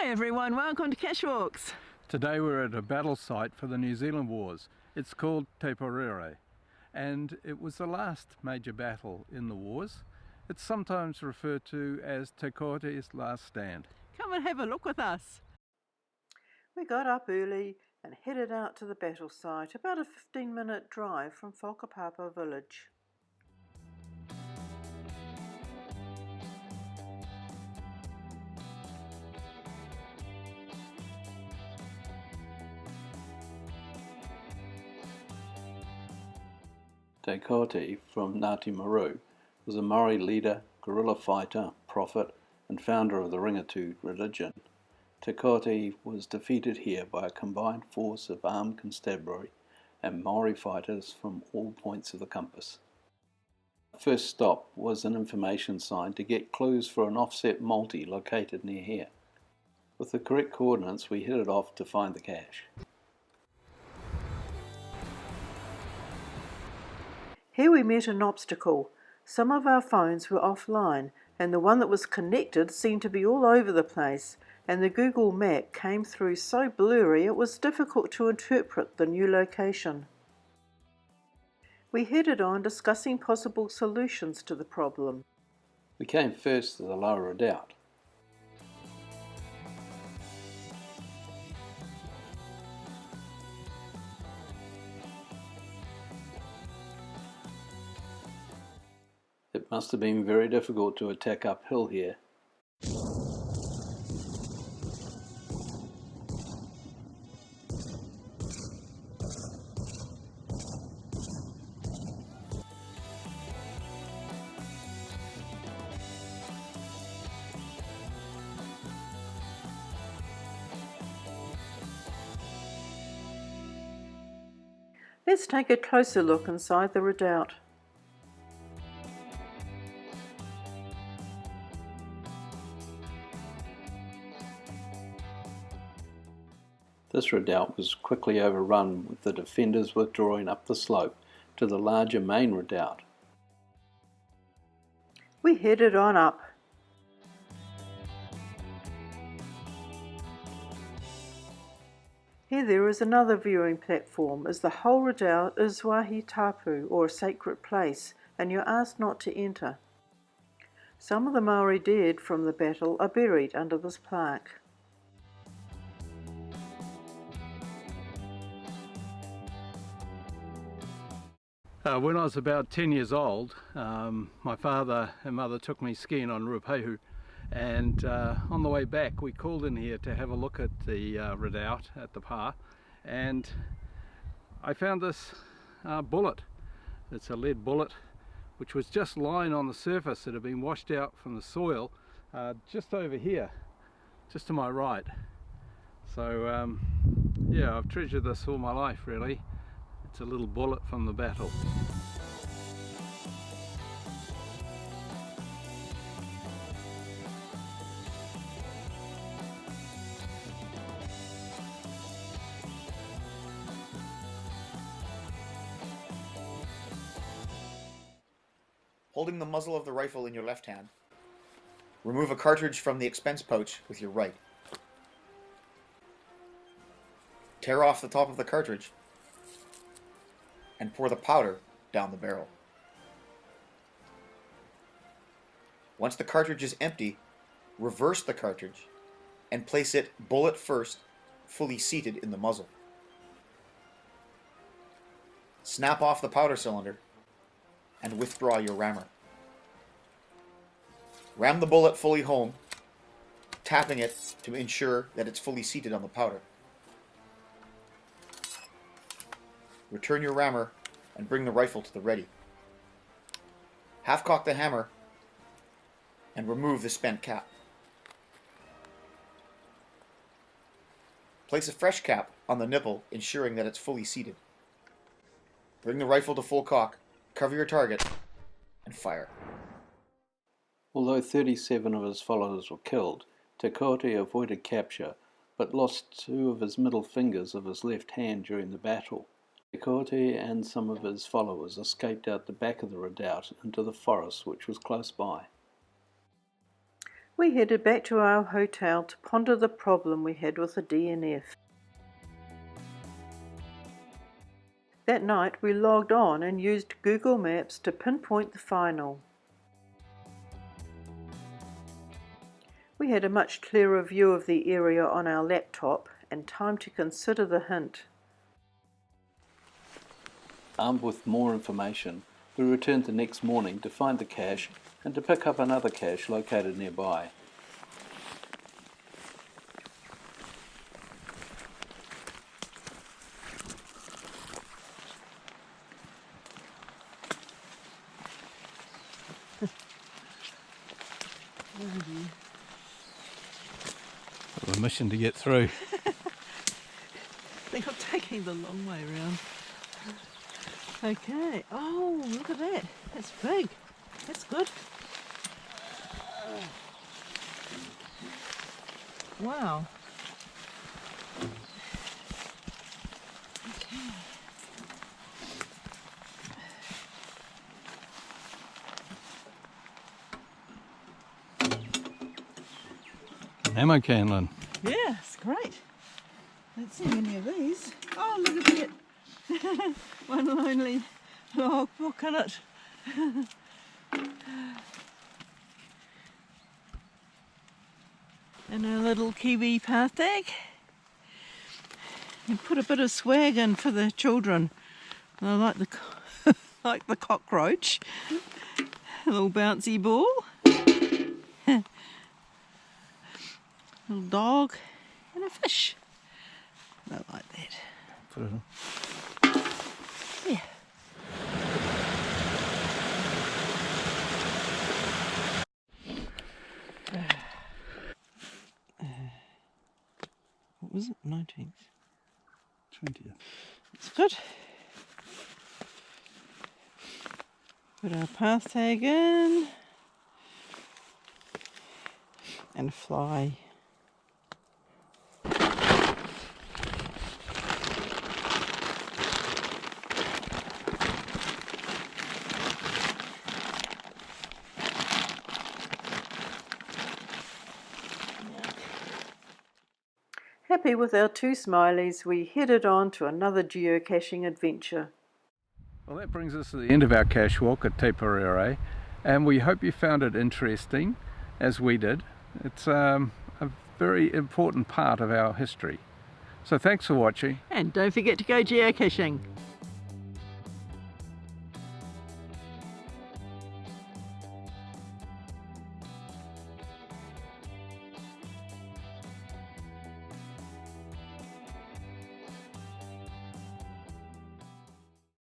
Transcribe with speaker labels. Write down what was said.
Speaker 1: Hi everyone, welcome to Cache Walks.
Speaker 2: Today we're at a battle site for the New Zealand Wars. It's called Te Porere, and it was the last major battle in the wars. It's sometimes referred to as Te Kote's last stand.
Speaker 1: Come and have a look with us. We got up early and headed out to the battle site, about a 15-minute drive from Whakapapa village.
Speaker 3: Te Kote from Ngāti Maru was a Maori leader, guerrilla fighter, prophet and founder of the Ringatu religion. Te Kote was defeated here by a combined force of armed constabulary and Maori fighters from all points of the compass. The first stop was an information sign to get clues for an offset multi located near here. With the correct coordinates we headed off to find the cache.
Speaker 1: Here we met an obstacle. Some of our phones were offline and the one that was connected seemed to be all over the place, and the Google map came through so blurry it was difficult to interpret the new location. We headed on discussing possible solutions to the problem.
Speaker 3: We came first to the lower redoubt. It must have been very difficult to attack uphill here.
Speaker 1: Let's take a closer look inside the redoubt.
Speaker 3: This redoubt was quickly overrun with the defenders withdrawing up the slope to the larger main redoubt.
Speaker 1: We headed on up. Here there is another viewing platform, as the whole redoubt is wahi tapu, or a sacred place, and you're asked not to enter. Some of the Maori dead from the battle are buried under this plaque.
Speaker 2: When I was about 10 years old, my father and mother took me skiing on Ruapehu, and on the way back we called in here to have a look at the redoubt at the pa, and I found this bullet. It's a lead bullet which was just lying on the surface. It had been washed out from the soil just over here, just to my right. So yeah, I've treasured this all my life really. It's a little bullet from the battle.
Speaker 4: Holding the muzzle of the rifle in your left hand, remove a cartridge from the expense pouch with your right. Tear off the top of the cartridge and pour the powder down the barrel. Once the cartridge is empty, reverse the cartridge and place it bullet first, fully seated in the muzzle. Snap off the powder cylinder and withdraw your rammer. Ram the bullet fully home, tapping it to ensure that it's fully seated on the powder. Return your rammer and bring the rifle to the ready. Half-cock the hammer and remove the spent cap. Place a fresh cap on the nipple, ensuring that it's fully seated. Bring the rifle to full cock, cover your target, and fire.
Speaker 3: Although 37 of his followers were killed, Te Kote avoided capture, but lost 2 of his middle fingers of his left hand during the battle. Te Kote and some of his followers escaped out the back of the redoubt into the forest which was close by.
Speaker 1: We headed back to our hotel to ponder the problem we had with the DNF. That night we logged on and used Google Maps to pinpoint the final. We had a much clearer view of the area on our laptop and time to consider the hint.
Speaker 3: Armed with more information, we returned the next morning to find the cache and to pick up another cache located nearby.
Speaker 2: A mission to get through.
Speaker 1: I think I'm taking the long way around. Okay, oh look at that, that's big, that's good. Wow. Okay.
Speaker 2: Ammo can, Lynn.
Speaker 1: Yeah, it's great. Don't see many of these. Oh, look at that. One lonely log book in it. And a little kiwi path tag. And put a bit of swag in for the children. I like the like the cockroach. A little bouncy ball. Little dog and a fish. I like that.
Speaker 2: Put it on.
Speaker 1: Yeah. What was it? 19th?
Speaker 2: 20th.
Speaker 1: It's good. Put our path tag in. And fly. Happy with our 2 smileys, we headed on to another geocaching adventure.
Speaker 2: Well, that brings us to the end of our cache walk at Te Porere, and we hope you found it interesting, as we did. It's a very important part of our history. So thanks for watching.
Speaker 1: And don't forget to go geocaching.